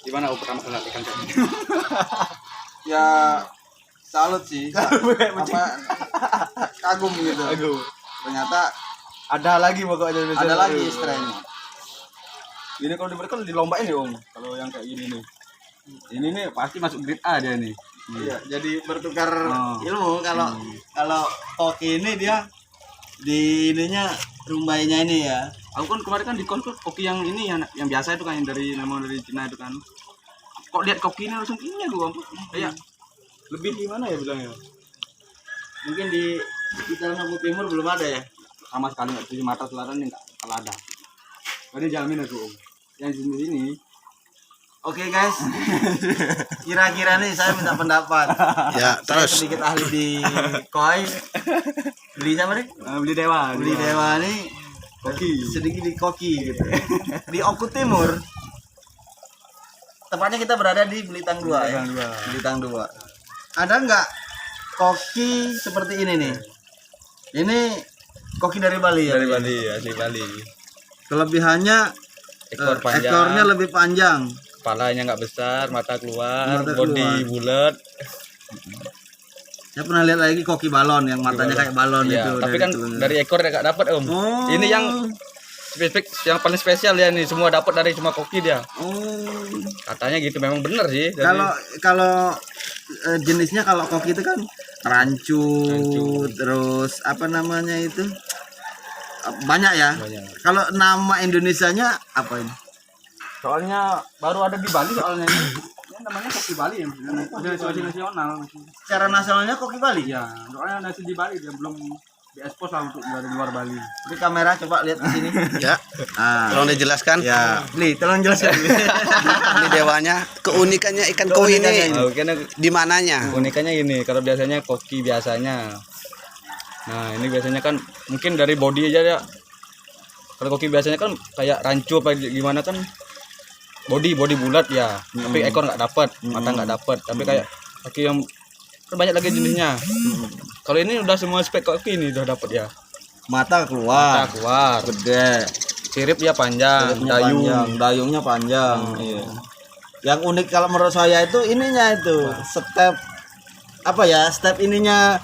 Gimana pertama kali ikan koi? Ya salut sih. Kagum gitu. Ternyata Ada lagi pokoknya ada lagi strainnya. Ini kalau diberi kan dilombain ya Om. Kalau yang kayak gini nih. Ini nih pasti masuk grade A dia nih. Iya, jadi bertukar Oh. ilmu. Kalau koki ini dia di ininya rumbainya ini ya. Aku kan kemarin kan di konkur koki yang ini yang biasa itu kan yang dari memang dari Cina itu kan. Kok lihat koki ini langsung ini gua kayak lebih gimana ya bilangnya? Mungkin di sekitar Lombok Timur belum ada ya. Sama sekali nggak tujuh mata selatan nggak kalau ada. Ini jamin aku Om. Yang di sini Oke guys, kira-kira nih saya minta pendapat. Ya, Saya terus sedikit ahli di koi. Beli sama nih? beli dewa. Beli dewa nih Koki. sedikit di koki gitu. Di Oku Timur. Tepatnya kita berada di Belitang 2 ya. Belitang 2. Ada nggak koki seperti ini nih? Ini koki dari Bali ya. Dari Bali, asli Bali. Kelebihannya Ekor panjang. ekornya lebih panjang. Kepalanya nggak besar, mata keluar, Mata body keluar. bulat. Saya pernah lihat lagi koki balon yang matanya kayak balon Iya, itu. tapi dari kan telurnya. dari ekor nggak dapat Om. Oh. Ini yang spesifik, yang paling spesial ya nih, semua dapat dari cuma koki dia. Oh. Katanya gitu, memang bener sih. Dari- Kalau jenisnya kalau koki itu kan rancu, Rancu. terus apa namanya itu banyak ya. Banyak. Kalau nama Indonesianya apa ini? Soalnya baru ada di Bali soalnya ini. Ini namanya koki Bali ya. Masih nasional. Secara nasionalnya koki Bali. Iya, soalnya nasi di Bali dia belum diekspos lah untuk dari luar Bali. Di kamera coba lihat di sini. ya, Ah, tolong dijelaskan. ya. Beli, tolong jelasin. Ini dewanya, keunikannya ikan koi Keunikannya ini Karena di mananya? unikannya gini, kalau biasanya koki biasanya. Nah, ini biasanya kan mungkin dari body aja ya. Kalau koki biasanya kan kayak rancu apa gimana kan body bulat ya, tapi ekor nggak dapat, mata nggak dapat, tapi kayak koki yang kan banyak lagi jenisnya. Kalau ini udah semua spek koki ini udah dapat ya. Mata Mata keluar, keluar, gede, sirip ya panjang, kulitnya dayung. panjang, dayungnya panjang. Iya. Yang unik kalau menurut saya itu ininya itu step apa ya? Step ininya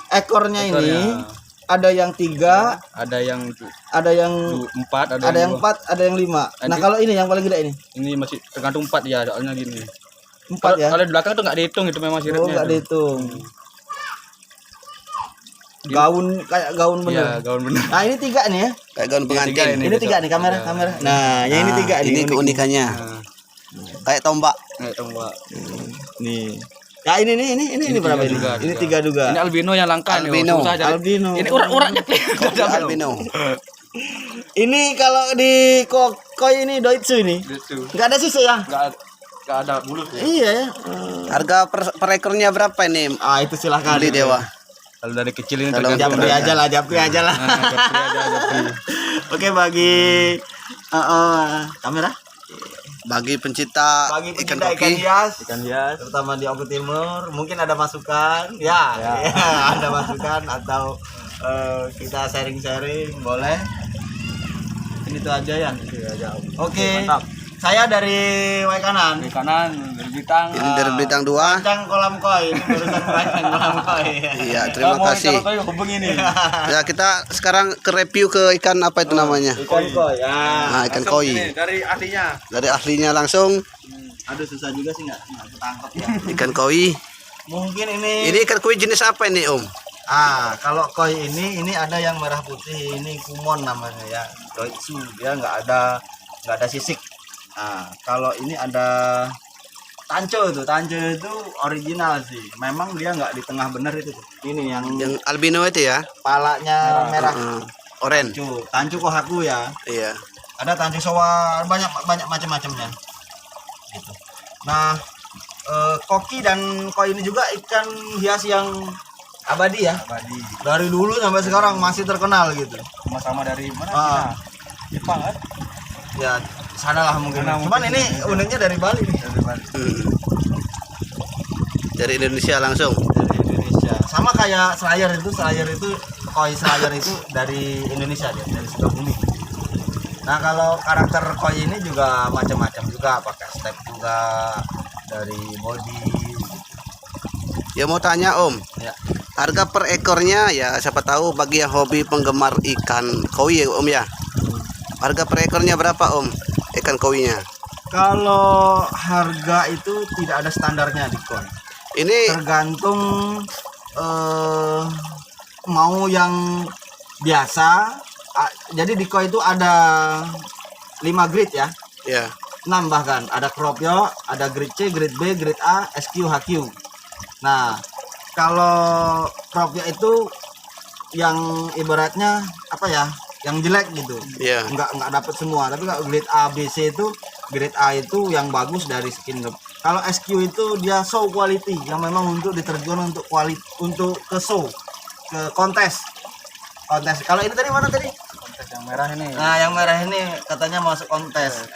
ekornya ini ada yang 3, Ada yang ada yang 4, ada yang 4, ada yang 5. Nah, kalau ini yang paling gede ini. ini masih tergantung 4 ya, soalnya gini. 4 Kalau ya. kalau di belakang tuh nggak dihitung itu memang Oh, siripnya. enggak itu. dihitung. Gaun kayak gaun Iya, bener. gaun bener. Nah, ini 3 nih ya. Kayak gaun pengantin. Ini Ini 3 nih kamera. Nah, yang ini 3 nih. Ini unik. keunikannya. Nah, Kayak tombak. kayak tombak. Nih. Nah, ini berapa ini? juga, Ini tiga. 3 juga. Ini albino yang langka nih. Albino. Susah cari. Albino. Ini urat-uratnya Koki albino. Ini kalau di koi ini doitsu ini. Gitu. Enggak ada sisa ya? Enggak ada bulut ya. Iya ya. Harga per ekornya berapa ini? Ah, itu silahkan. Beli dewa. Kalau dari kecil ini Kalau tergantung. Japri aja lah, japri aja lah. Nah, japri aja, japri. Oke, bagi kamera, Bagi pencinta bagi ikan pencinta ikan koki, hias, Ikan hias. terutama di Oku Timur, mungkin ada masukan, ya, ada masukan atau kita sharing-sharing, boleh. Ini tuh aja ya. Oke, Mantap. saya dari Wai Kanan. Di kanan dari bintang. ini dari Bintang 2. Rancang kolam koi, ini barusan rancang kolam koi. Iya, terima kasih. Hubungi ini. Ya, kita sekarang ke review ke ikan apa itu namanya? Ikan koi, ya. Nah, ikan koi. Dari ahlinya. Dari ahlinya langsung, Aduh, susah juga sih nggak ketangkep ya. ikan koi. Mungkin ini. Ini ikan koi jenis apa ini, Om? Kalau koi ini ada yang merah putih, ini kumon namanya ya, doitsu, dia nggak ada sisik. Kalau ini ada tanco itu original sih, memang dia nggak di tengah bener itu tuh. Ini yang Yang albino itu ya? palanya merah, Oren. tanco kohaku ya, Iya. ada tanco soa, banyak macam-macamnya gitu. Nah, koki dan koi ini juga ikan hias yang abadi ya. Abadi. Dari dulu sampai sekarang masih terkenal gitu. Sama-sama dari mana? Ah. Jepang kan? Ya, sana lah mungkin. Sana Cuman mungkin. ini uniknya dari Bali nih. Dari Indonesia langsung. Dari Indonesia. Sama kayak Slayer itu koi Slayer itu dari Indonesia dia, dari Sukabumi. Nah kalau karakter koi ini juga macam-macam juga, pakai step juga dari body. Ya mau tanya Om, Ya. harga per ekornya ya siapa tahu bagi yang hobi penggemar ikan koi ya Om ya. Harga per ekornya berapa Om? Ikan koinya. Kalau harga itu tidak ada standarnya di koi. Ini Tergantung mau yang biasa. Jadi di koi itu ada 5 grade ya. ya 6 bahkan. Ada Cropio, ada grade C, grade B, grade A, SQ, HQ. Nah, kalau Cropio itu yang ibaratnya apa ya? Yang jelek gitu. ya Nggak dapet semua. Tapi kalau grade A, B, C itu, grade A itu yang bagus dari skin look. Kalau SQ itu dia show quality, yang memang untuk diterjun untuk untuk ke show, ke kontes. Kalau ini tadi mana tadi? Kontes yang merah ini. Nah, yang merah ini katanya masuk kontes.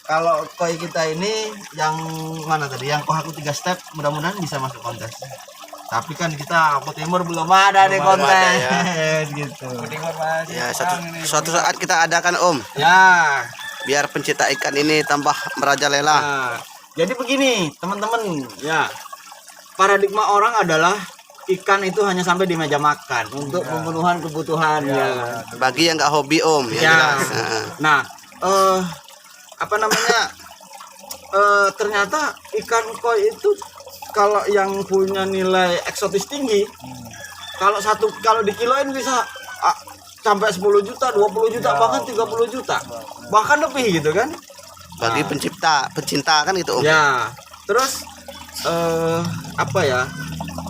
Kalau koi kita ini yang mana tadi? Yang Kohaku 3 step, mudah-mudahan bisa masuk kontes. Tapi kan kita Aku Timur belum ada di Belum kontes ada gitu. Timur masih ya kurang ini. suatu saat kita adakan Om, Ya. biar pencinta ikan ini tambah merajalela. Nah, jadi begini, teman-teman, ya. Paradigma orang adalah ikan itu hanya sampai di meja makan untuk pemenuhan kebutuhan ya. Bagi yang nggak hobi Om yang Ya. jelas. Nah, Nah, apa namanya? Ternyata ikan koi itu kalau yang punya nilai eksotis tinggi, kalau dikiloin bisa sampai 10 juta, 20 juta, bahkan 30 juta. Bahkan lebih gitu kan? bagi pencinta kan gitu Om. Ya. Terus apa ya?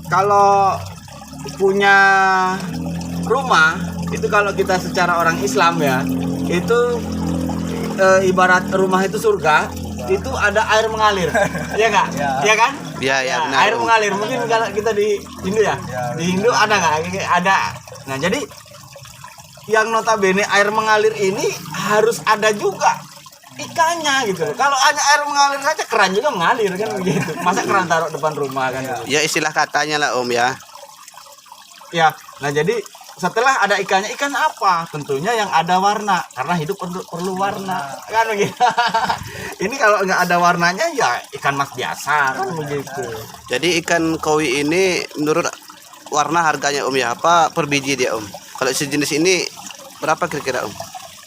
Kalau punya rumah itu, kalau kita secara orang Islam ya, itu ibarat rumah itu surga, itu ada air mengalir. Ya enggak? Ya kan? Ya Ya, benar air Om. mengalir. Mungkin kalau kita di Hindu ya. Di Hindu ada nggak? Ada. Nah, jadi yang notabene air mengalir ini harus ada juga ikannya gitu loh. Kalau hanya air mengalir saja, keran juga mengalir kan begitu. Masa keran taruh depan rumah kan gitu. Ya istilah katanya lah Om ya. Ya, nah jadi setelah ada ikannya, ikan apa? Tentunya yang ada warna, karena hidup perlu warna, kan begitu. Ini kalau nggak ada warnanya ya ikan mas biasa kan begitu. Jadi ikan koi ini menurut warna harganya Om ya, apa per biji dia Om? Kalau sejenis ini berapa kira-kira Om?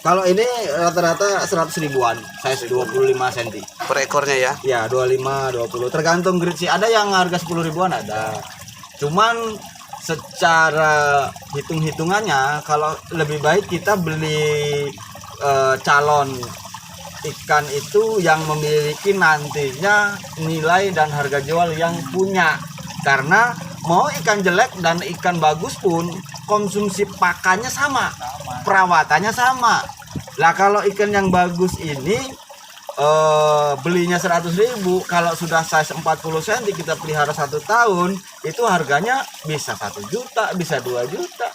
Kalau ini rata-rata 100 ribuan, size 25 cm. Per ekornya ya? Ya 25, 20, tergantung grade sih. Ada yang harga 10 ribuan ada. Cuman secara hitung-hitungannya, kalau lebih baik kita beli calon ikan itu yang memiliki nantinya nilai dan harga jual yang punya. Karena mau ikan jelek dan ikan bagus pun konsumsi pakannya sama, perawatannya sama. Lah kalau ikan yang bagus ini belinya 100.000, kalau sudah size 40 cm kita pelihara 1 tahun, itu harganya bisa 1 juta, bisa 2 juta,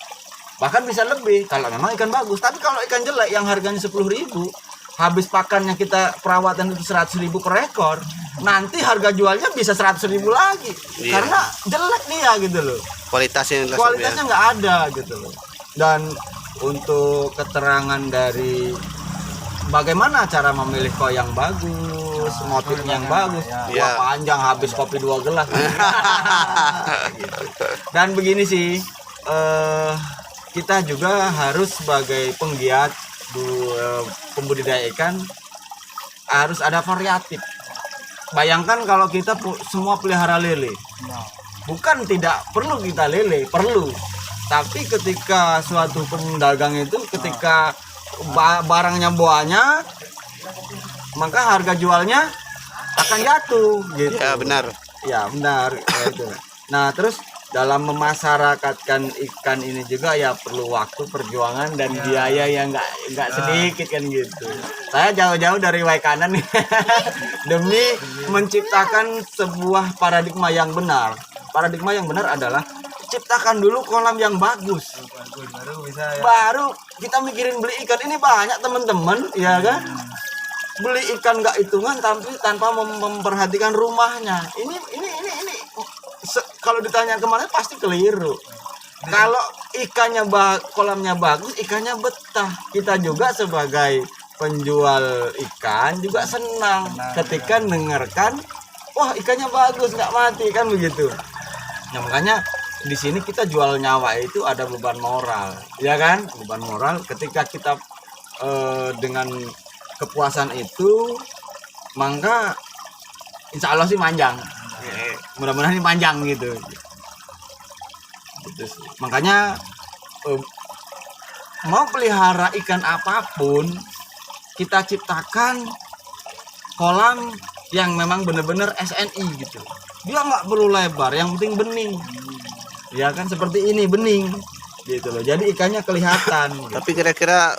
bahkan bisa lebih kalau memang ikan bagus. Tapi kalau ikan jelek yang harganya 10.000, habis pakannya kita perawatan itu 100.000 per ekor, nanti harga jualnya bisa 100.000 lagi. Iya. Karena jelek dia gitu loh, Kualitasnya kualitasnya nggak ada gitu loh. Dan untuk keterangan dari bagaimana cara memilih koi yang bagus, motifnya yang bagus, Ya. wah panjang, habis kopi 2 gelas. Gitu. Dan begini sih, kita juga harus sebagai penggiat pembudidaya ikan harus ada variatif. Bayangkan kalau kita semua pelihara lele, bukan tidak perlu kita lele, perlu. Tapi ketika suatu pedagang itu, ketika barangnya banyak, maka harga jualnya akan jatuh gitu. Ya benar. Ya benar gitu. Nah terus dalam memasyarakatkan ikan ini juga ya perlu waktu, perjuangan, dan biaya yang nggak sedikit kan gitu. Saya jauh-jauh dari Waikanan nih demi menciptakan sebuah paradigma yang benar. Paradigma yang benar adalah ciptakan dulu kolam yang bagus, baru kita mikirin beli ikan. Ini banyak teman-teman ya kan, beli ikan nggak hitungan tapi tanpa memperhatikan rumahnya. Ini kalau ditanya kemana pasti keliru. Kalau ikannya kolamnya bagus, ikannya betah. Kita juga sebagai penjual ikan juga senang ketika dengarkan, wah ikannya bagus nggak mati kan begitu. Nah makanya di sini kita jual nyawa itu ada beban moral, ya kan? Beban moral ketika kita dengan kepuasan itu, maka insya Allah sih panjang. Mudah-mudahan ini panjang gitu. Gitu sih. Makanya mau pelihara ikan apapun, kita ciptakan kolam yang memang benar-benar SNI gitu. Dia nggak perlu lebar, yang penting bening. Ya kan seperti ini bening gitu loh. Jadi ikannya kelihatan. Gitu. Tapi kira-kira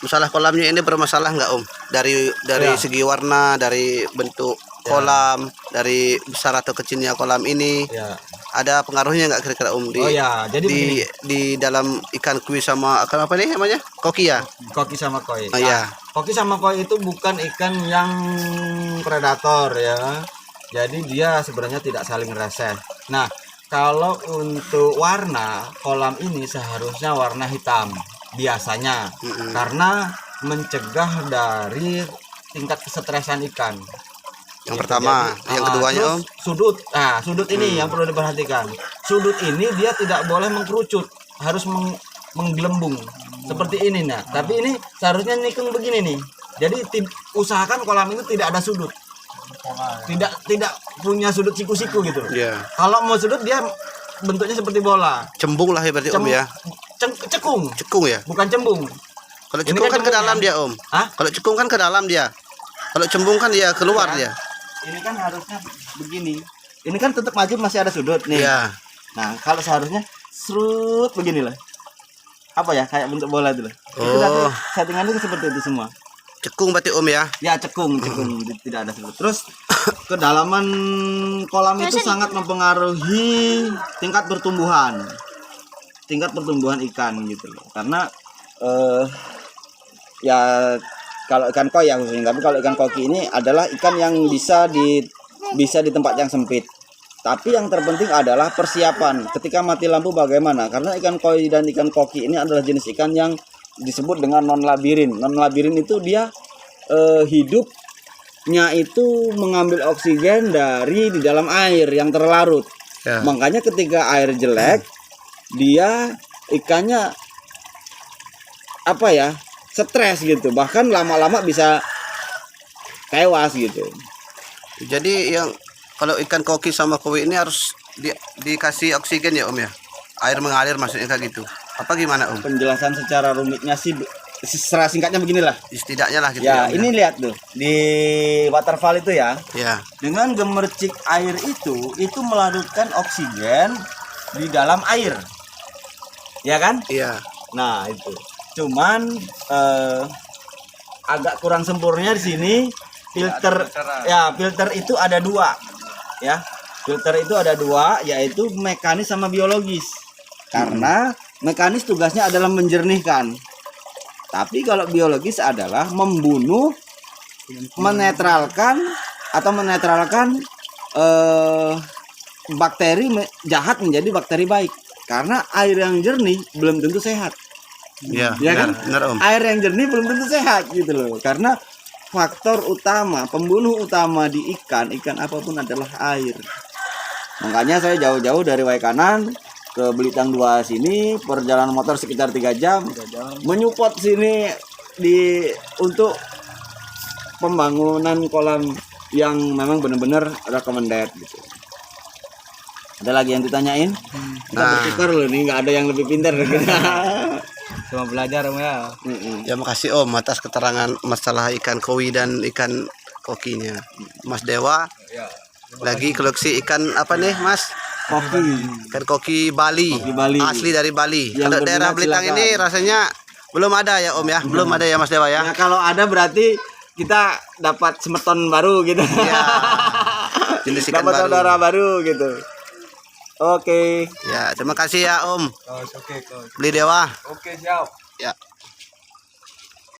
masalah kolamnya ini bermasalah nggak Om? Dari Ya. segi warna, dari bentuk kolam, dari besar atau kecilnya kolam ini, Ya. ada pengaruhnya nggak kira-kira Om di Oh ya, jadi begini. di dalam ikan kuis sama apa nih namanya? Koki ya? Koki sama koi. Oh iya. Koki sama koi itu bukan ikan yang predator ya. Jadi dia sebenarnya tidak saling reseh. Nah, kalau untuk warna, kolam ini seharusnya warna hitam biasanya. Karena mencegah dari tingkat kesetresan ikan. Yang pertama, yang keduanya terus Om. sudut. Nah, sudut ini yang perlu diperhatikan. Sudut ini dia tidak boleh mengkerucut, harus menggelembung seperti ini nah. Tapi ini seharusnya nikung begini nih. Jadi usahakan kolam itu tidak ada sudut. Tidak punya sudut siku-siku gitu. Iya. Kalau mau sudut dia bentuknya seperti bola. Cembung lah ya berarti Om ya. Cekung, Cekung ya. bukan cembung. Kalau Ini cekung kan kan ke cembung dalam ya? dia Om. Hah? Kalau cekung kan ke dalam dia. Kalau cembung kan dia keluar dia. Ini kan harusnya begini. Ini kan tetap maju masih ada sudut nih. Iya. Nah, kalau seharusnya serut beginilah. Apa ya? Kayak bentuk bola itu loh. Itu Oh. tadi settingannya seperti itu semua. Cekung berarti Om ya. Ya, cekung, tidak ada sudut. Terus kedalaman kolam itu sangat mempengaruhi tingkat pertumbuhan. Tingkat pertumbuhan ikan gitu loh. Karena ya kalau ikan koi ya khususnya, tapi kalau ikan koki ini adalah ikan yang bisa di tempat yang sempit. Tapi yang terpenting adalah persiapan. Ketika mati lampu bagaimana? Karena ikan koi dan ikan koki ini adalah jenis ikan yang disebut dengan non labirin. Non labirin itu dia hidupnya itu mengambil oksigen dari di dalam air yang terlarut. Ya. Makanya ketika air jelek, dia ikannya apa ya? Stres gitu. Bahkan lama-lama bisa tewas gitu. Jadi yang kalau ikan koki sama koi ini harus dikasih oksigen ya Om ya. Air mengalir maksudnya kayak gitu. Apa gimana Om? Penjelasan secara rumitnya sih secara singkatnya beginilah. Setidaknya lah gitu Ya, Om, ini lihat tuh di waterfall itu ya. ya. Dengan gemercik air itu melarutkan oksigen di dalam air. Ya kan? Iya. Nah, itu. Cuman agak kurang sempurna di sini filter ya, filter itu ada dua. Ya. Filter itu ada dua, yaitu mekanis sama biologis. Karena mekanis tugasnya adalah menjernihkan. Tapi kalau biologis adalah membunuh, menetralkan bakteri jahat menjadi bakteri baik. Karena air yang jernih belum tentu sehat. Iya. Ya kan? Benar Om. Air yang jernih belum tentu sehat gitu loh. Karena faktor utama, pembunuh utama di ikan apapun adalah air. Makanya saya jauh-jauh dari Waikanan ke Belitang 2 sini, perjalanan motor sekitar 3 jam, menyupport sini untuk pembangunan kolam yang memang benar-benar recommended gitu. Ada lagi yang ditanyain? Kita bersyukur loh nih nggak ada yang lebih pintar dari kita. Cuma belajar Om ya. Ya makasih Om atas keterangan masalah ikan koi dan ikan kokinya. Mas Dewa lagi koleksi ikan apa nih Mas? Koki. Ikan koki Bali. Koki Bali. Asli dari Bali. Yang Kalau daerah berminat Belitang silakan. ini rasanya belum ada ya Om ya. Belum ada ya Mas Dewa ya. Ya kalau ada berarti kita dapat semeton baru gitu. Iya. Jenis ikan Dapat baru. saudara baru gitu. Oke. Ya, terima kasih ya Om. Oke, Beli Dewa. oke, siap.